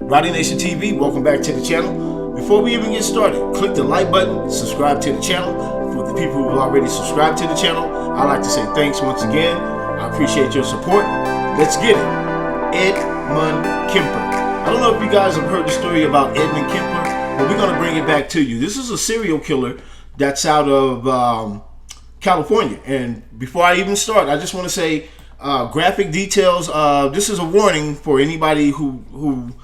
Rowdy Nation TV, welcome back to the channel. Before we even get started, click the like button, subscribe to the channel. For the people who have already subscribed to the channel, I'd like to say thanks once again. I appreciate your support. Let's get it. Edmund Kemper. I don't know if you guys have heard the story about Edmund Kemper, but we're going to bring it back to you. This is a serial killer that's out of California. And before I even start, I just want to say graphic details. This is a warning for anybody who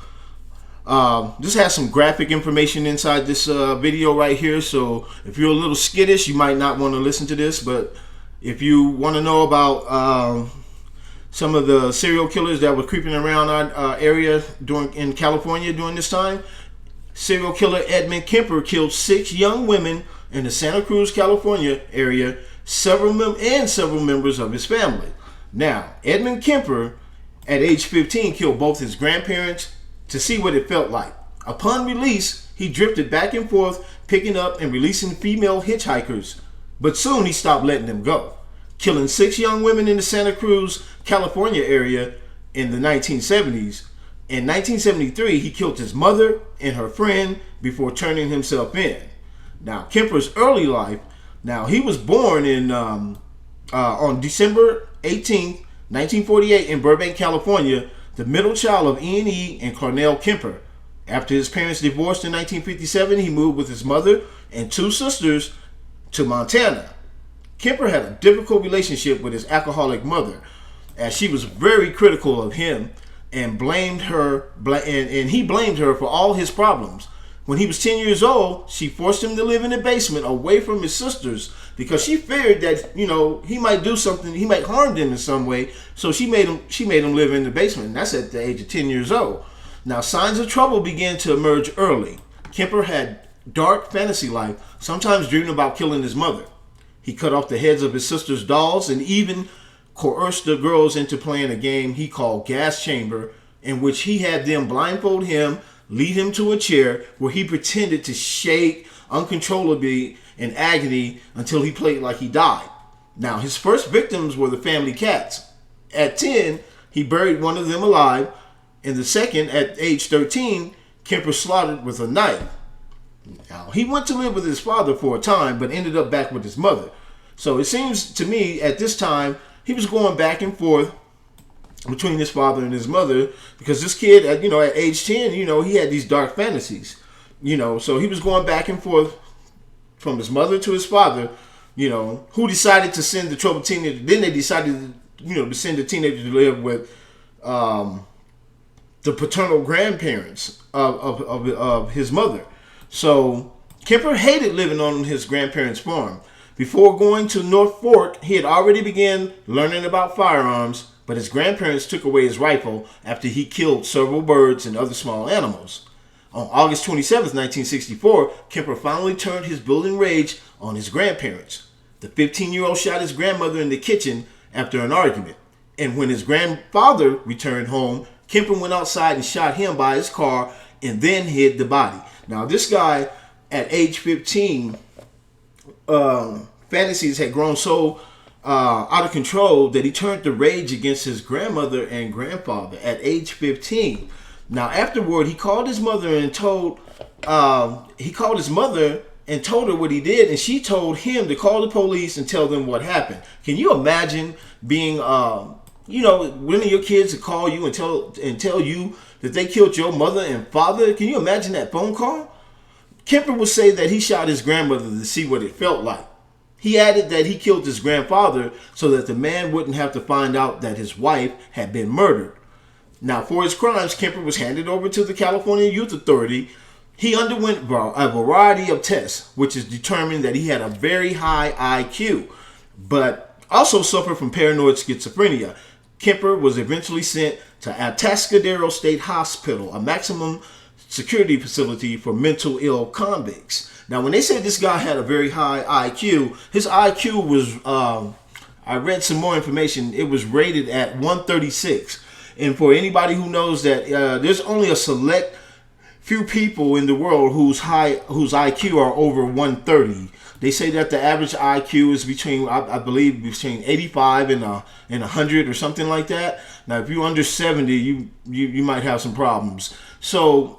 this has some graphic information inside this video right here, so if you're a little skittish, you might not want to listen to this. But if you want to know about some of the serial killers that were creeping around our area in California during this time, serial killer Edmund Kemper killed 6 young women in the Santa Cruz, California area, several members of his family. Now, Edmund Kemper, at age 15, killed both his grandparents to see what it felt like. Upon release, he drifted back and forth, picking up and releasing female hitchhikers, but soon he stopped letting them go, killing 6 young women in the Santa Cruz, California area in the 1970s. In 1973, he killed his mother and her friend before turning himself in. Now, Kemper's early life, he was born on December 18th, 1948 in Burbank, California, the middle child of E and Cornell Kemper. After his parents divorced in 1957, he moved with his mother and 2 sisters to Montana. Kemper had a difficult relationship with his alcoholic mother, as she was very critical of him and he blamed her for all his problems. When he was 10 years old, she forced him to live in the basement away from his sisters because she feared that, he might do something, he might harm them in some way. So she made him live in the basement, and that's at the age of 10 years old. Now, signs of trouble began to emerge early. Kemper had dark fantasy life, sometimes dreaming about killing his mother. He cut off the heads of his sister's dolls and even coerced the girls into playing a game he called Gas Chamber, in which he had them blindfold him, lead him to a chair where he pretended to shake uncontrollably in agony until he played like he died. Now, his first victims were the family cats. At 10, he buried one of them alive, and the second, at age 13, Kemper slaughtered with a knife. Now, he went to live with his father for a time, but ended up back with his mother. So it seems to me at this time, he was going back and forth between his father and his mother, because this kid, at age 10, he had these dark fantasies, so he was going back and forth from his mother to his father, who decided to send the troubled teenager. Then they decided, to send the teenager to live with the paternal grandparents of his mother. So Kemper hated living on his grandparents' farm. Before going to North Fork, he had already began learning about firearms, but his grandparents took away his rifle after he killed several birds and other small animals. On August 27, 1964, Kemper finally turned his building rage on his grandparents. The 15-year-old shot his grandmother in the kitchen after an argument. And when his grandfather returned home, Kemper went outside and shot him by his car and then hid the body. Now, this guy, at age 15, fantasies had grown so out of control that he turned to rage against his grandmother and grandfather at age 15. Now, afterward, he called his mother and told her what he did, and she told him to call the police and tell them what happened. Can you imagine being, one of your kids to call you and tell you that they killed your mother and father? Can you imagine that phone call? Kemper would say that he shot his grandmother to see what it felt like. He added that he killed his grandfather so that the man wouldn't have to find out that his wife had been murdered. Now, for his crimes, Kemper was handed over to the California Youth Authority. He underwent a variety of tests, which is determined that he had a very high IQ, but also suffered from paranoid schizophrenia. Kemper was eventually sent to Atascadero State Hospital, a maximum security facility for mental ill convicts. Now, when they said this guy had a very high IQ, his IQ was, I read some more information, it was rated at 136. And for anybody who knows that there's only a select few people in the world whose IQ are over 130. They say that the average IQ is between, I believe, between 85 and 100 or something like that. Now, if you're under 70, you might have some problems. So,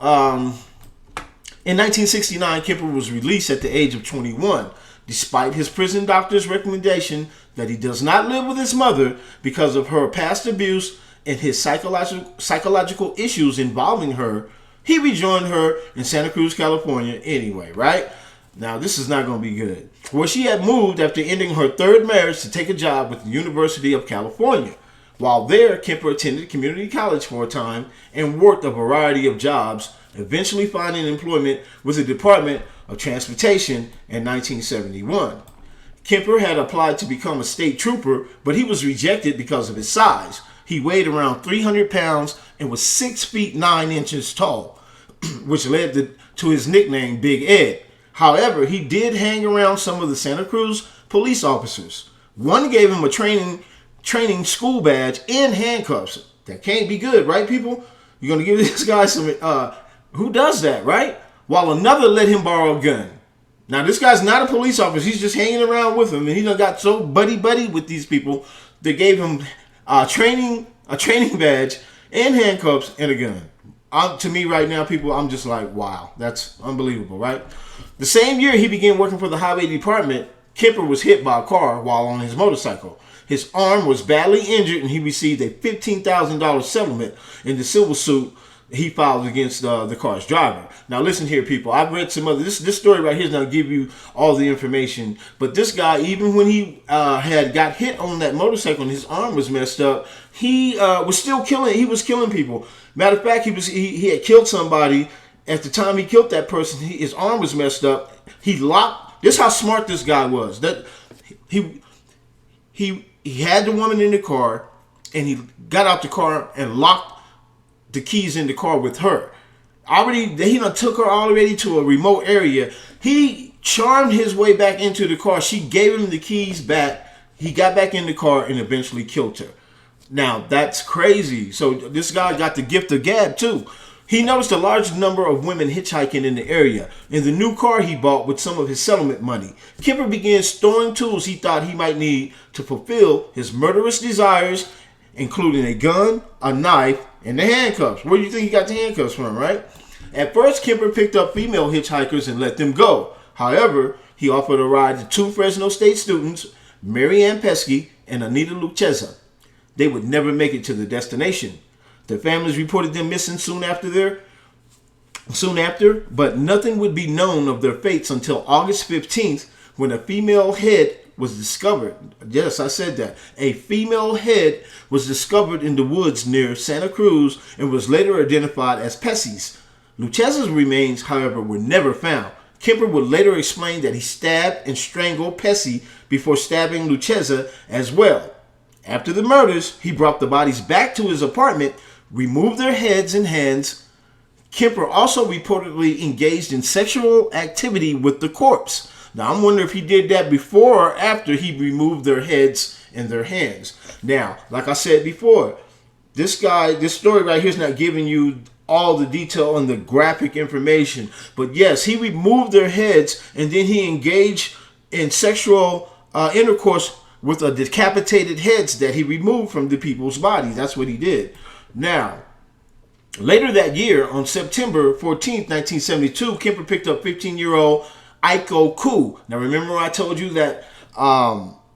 in 1969, Kemper was released at the age of 21, despite his prison doctor's recommendation that he does not live with his mother because of her past abuse and his psychological issues involving her. He rejoined her in Santa Cruz, California anyway, right? Now, this is not going to be good. Where she had moved after ending her third marriage to take a job with the University of California. While there, Kemper attended community college for a time and worked a variety of jobs, eventually finding employment with the Department of Transportation in 1971. Kemper had applied to become a state trooper, but he was rejected because of his size. He weighed around 300 pounds and was 6 feet 9 inches tall, which led to his nickname Big Ed. However, he did hang around some of the Santa Cruz police officers. One gave him a training school badge and handcuffs. That can't be good, right, people? You're going to give this guy some... who does that, right? While another let him borrow a gun. Now, this guy's not a police officer. He's just hanging around with him. And he done got so buddy-buddy with these people, they gave him a training badge and handcuffs and a gun. To me right now, people, I'm just like, wow, that's unbelievable, right? The same year he began working for the Highway Department, Kemper was hit by a car while on his motorcycle. His arm was badly injured and he received a $15,000 settlement in the civil suit he filed against the car's driver. Now listen here, people. I've read some other... This story right here is not give you all the information. But this guy, even when he had got hit on that motorcycle and his arm was messed up, he was still killing... He was killing people. Matter of fact, he had killed somebody. At the time he killed that person, his arm was messed up. He locked... This is how smart this guy was. That he had the woman in the car, and he got out the car and locked the keys in the car with her. He done took her already to a remote area. He charmed his way back into the car. She gave him the keys back. He got back in the car and eventually killed her. Now, that's crazy. So this guy got the gift of gab too. He noticed a large number of women hitchhiking in the area. In the new car he bought with some of his settlement money, Kemper began storing tools he thought he might need to fulfill his murderous desires, including a gun, a knife, and the handcuffs. Where do you think he got the handcuffs from, right? At first, Kemper picked up female hitchhikers and let them go. However, he offered a ride to 2 Fresno State students, Mary Ann Pesky and Anita Lucchesa. They would never make it to the destination. Their families reported them missing soon after, but nothing would be known of their fates until August 15th, when a female head was discovered. Yes, I said that. A female head was discovered in the woods near Santa Cruz and was later identified as Pessy's. Lucchesa's remains, however, were never found. Kemper would later explain that he stabbed and strangled Pessy before stabbing Lucchesa as well. After the murders, he brought the bodies back to his apartment, removed their heads and hands. Kemper also reportedly engaged in sexual activity with the corpse. Now, I'm wondering if he did that before or after he removed their heads and their hands. Now, like I said before, this story right here is not giving you all the detail and the graphic information. But yes, he removed their heads and then he engaged in sexual intercourse with the decapitated heads that he removed from the people's bodies. That's what he did. Now, later that year, on September 14th, 1972, Kemper picked up 15-year-old Aiko Koo. Now, remember I told you that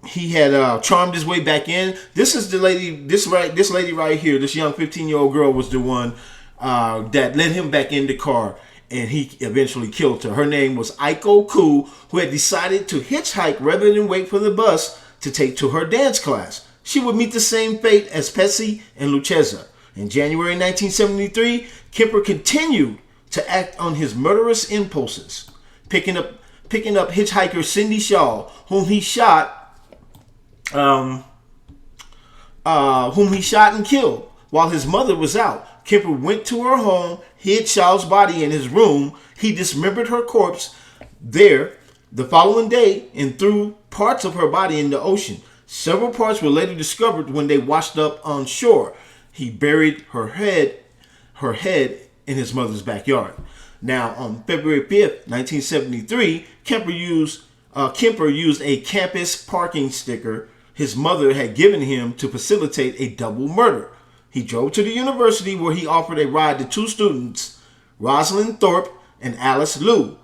he had charmed his way back in? This is the lady, this lady right here, this young 15-year-old girl was the one that led him back in the car, and he eventually killed her. Her name was Aiko Koo, who had decided to hitchhike rather than wait for the bus to take to her dance class. She would meet the same fate as Pessy and Lucchesa. In January 1973, Kemper continued to act on his murderous impulses, picking up hitchhiker Cindy Shaw, whom he shot and killed while his mother was out. Kemper went to her home, hid Shaw's body in his room. He dismembered her corpse there the following day and threw parts of her body in the ocean. Several parts were later discovered when they washed up on shore. He buried her head in his mother's backyard. Now, on February 5th, 1973, Kemper used a campus parking sticker his mother had given him to facilitate a double murder. He drove to the university where he offered a ride to 2 students, Rosalind Thorpe and Alice Liu.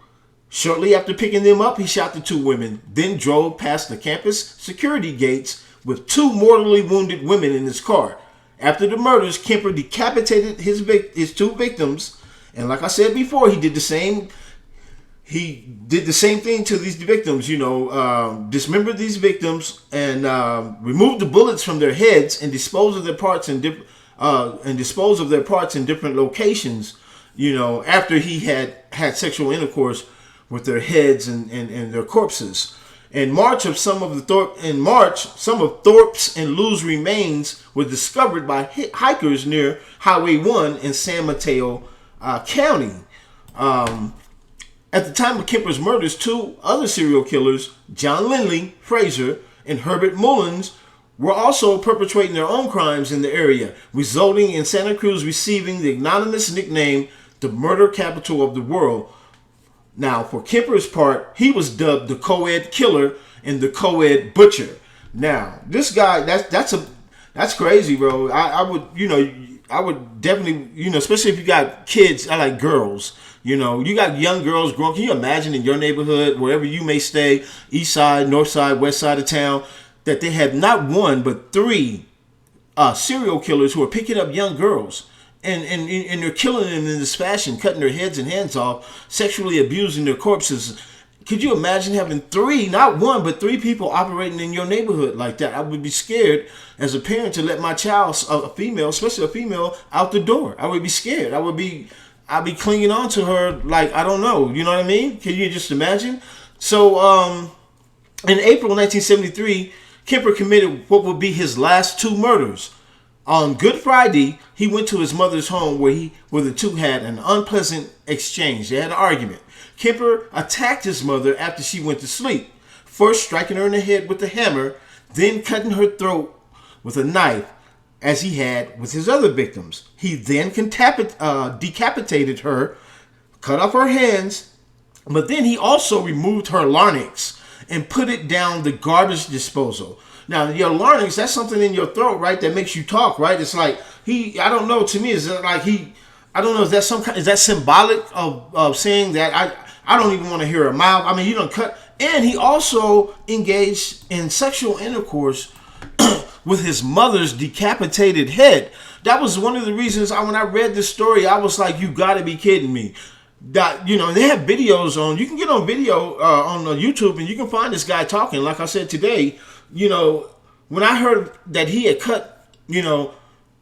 Shortly after picking them up, he shot the two women, then drove past the campus security gates with two mortally wounded women in his car. After the murders, Kemper decapitated his two victims, and like I said before, he did the same thing to these victims, dismembered these victims and removed the bullets from their heads and disposed of their parts in different locations, after he had sexual intercourse with their heads and their corpses. In March, some of Thorpe's and Liu's remains were discovered by hikers near Highway 1 in San Mateo County. At the time of Kemper's murders, two other serial killers, John Lindley Fraser and Herbert Mullins, were also perpetrating their own crimes in the area, resulting in Santa Cruz receiving the anonymous nickname, the murder capital of the world. Now, for Kemper's part, he was dubbed the co-ed killer and the co-ed butcher. Now, this guy, that's crazy, bro. I would definitely, especially if you got kids, I like girls. You got young girls growing. Can you imagine in your neighborhood, wherever you may stay, east side, north side, west side of town, that they have not one but three serial killers who are picking up young girls and they're killing them in this fashion, cutting their heads and hands off, sexually abusing their corpses. Could you imagine having three, not one, but three people operating in your neighborhood like that? I would be scared as a parent to let my child, a female, especially a female, out the door. I would be scared. I'd be clinging on to her like, I don't know. You know what I mean? Can you just imagine? So, in April 1973, Kemper committed what would be his last two murders. On Good Friday, he went to his mother's home where the two had an unpleasant exchange. They had an argument. Kemper attacked his mother after she went to sleep, first striking her in the head with a hammer, then cutting her throat with a knife, as he had with his other victims. He then decapitated her, cut off her hands, but then he also removed her larynx and put it down the garbage disposal. Now, your larynx, that's something in your throat, right, that makes you talk, right? It's like I don't know, to me, is that symbolic of saying that I don't even want to hear a mouth. I mean, you don't cut. And he also engaged in sexual intercourse with his mother's decapitated head. That was one of the reasons when I read this story, I was like, you gotta be kidding me. That, they have videos you can get on video on YouTube and you can find this guy talking. Like I said today, when I heard that he had cut,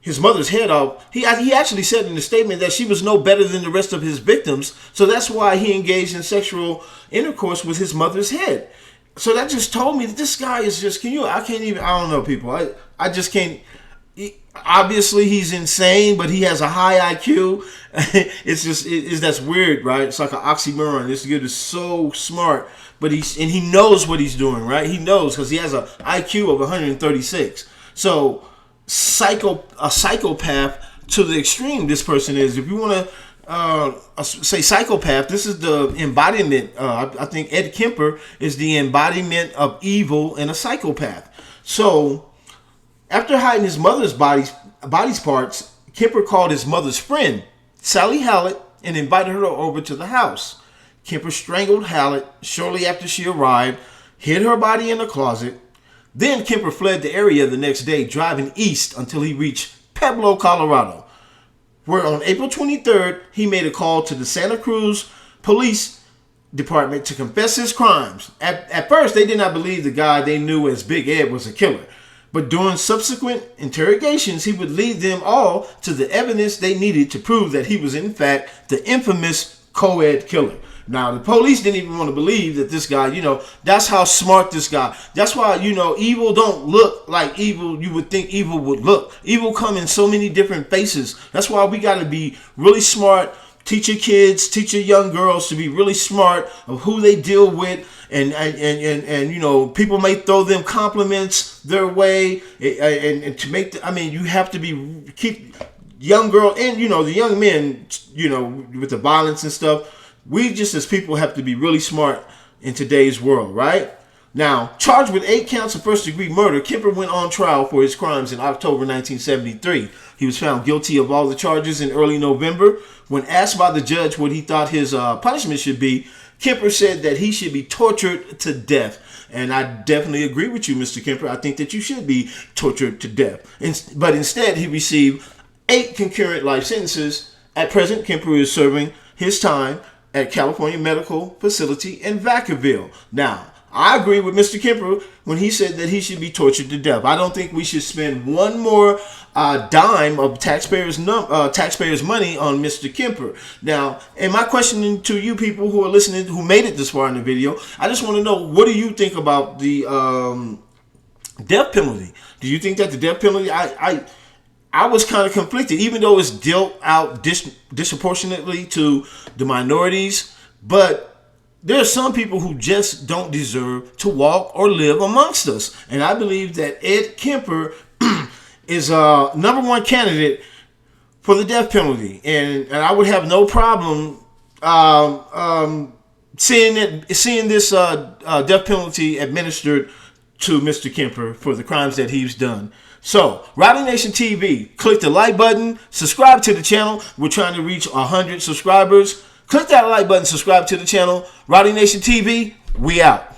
his mother's head off, he actually said in the statement that she was no better than the rest of his victims. So that's why he engaged in sexual intercourse with his mother's head. So that just told me that this guy is just, I don't know, people. I just can't. Obviously, he's insane, but he has a high IQ. That's weird, right? It's like an oxymoron. This dude is so smart, but he knows what he's doing, right? He knows because he has an IQ of 136. So, a psychopath to the extreme. This person is. If you want to say psychopath, this is the embodiment. I think Ed Kemper is the embodiment of evil and a psychopath. So, after hiding his mother's body's parts, Kemper called his mother's friend, Sally Hallett, and invited her over to the house. Kemper strangled Hallett shortly after she arrived, hid her body in a closet. Then Kemper fled the area the next day, driving east until he reached Pueblo, Colorado, where on April 23rd, he made a call to the Santa Cruz Police Department to confess his crimes. At first, they did not believe the guy they knew as Big Ed was a killer. But during subsequent interrogations, he would lead them all to the evidence they needed to prove that he was, in fact, the infamous co-ed killer. Now, the police didn't even want to believe that this guy, that's how smart this guy. That's why, evil don't look like evil you would think evil would look. Evil come in so many different faces. That's why we got to be really smart. Teach your kids, teach your young girls to be really smart of who they deal with. And people may throw them compliments their way, and to make you have to keep young girl and the young men, with the violence and stuff. We just as people have to be really smart in today's world, right? Now, charged with 8 counts of first-degree murder, Kemper went on trial for his crimes in October 1973. He was found guilty of all the charges in early November. When asked by the judge what he thought his punishment should be, Kemper said that he should be tortured to death. And I definitely agree with you, Mr. Kemper. I think that you should be tortured to death. But instead, he received 8 concurrent life sentences. At present, Kemper is serving his time at California Medical Facility in Vacaville. Now, I agree with Mr. Kemper when he said that he should be tortured to death. I don't think we should spend one more dime of taxpayers' money on Mr. Kemper. Now, and my question to you people who are listening, who made it this far in the video, I just want to know, what do you think about the death penalty? Do you think that the death penalty, I was kind of conflicted, even though it's dealt out disproportionately to the minorities, but there are some people who just don't deserve to walk or live amongst us. And I believe that Ed Kemper is a #1 candidate for the death penalty. And I would have no problem seeing this death penalty administered to Mr. Kemper for the crimes that he's done. So, Rowdy Nation TV, click the like button, subscribe to the channel. We're trying to reach 100 subscribers. Click that like button, subscribe to the channel. Rowdy Nation TV, we out.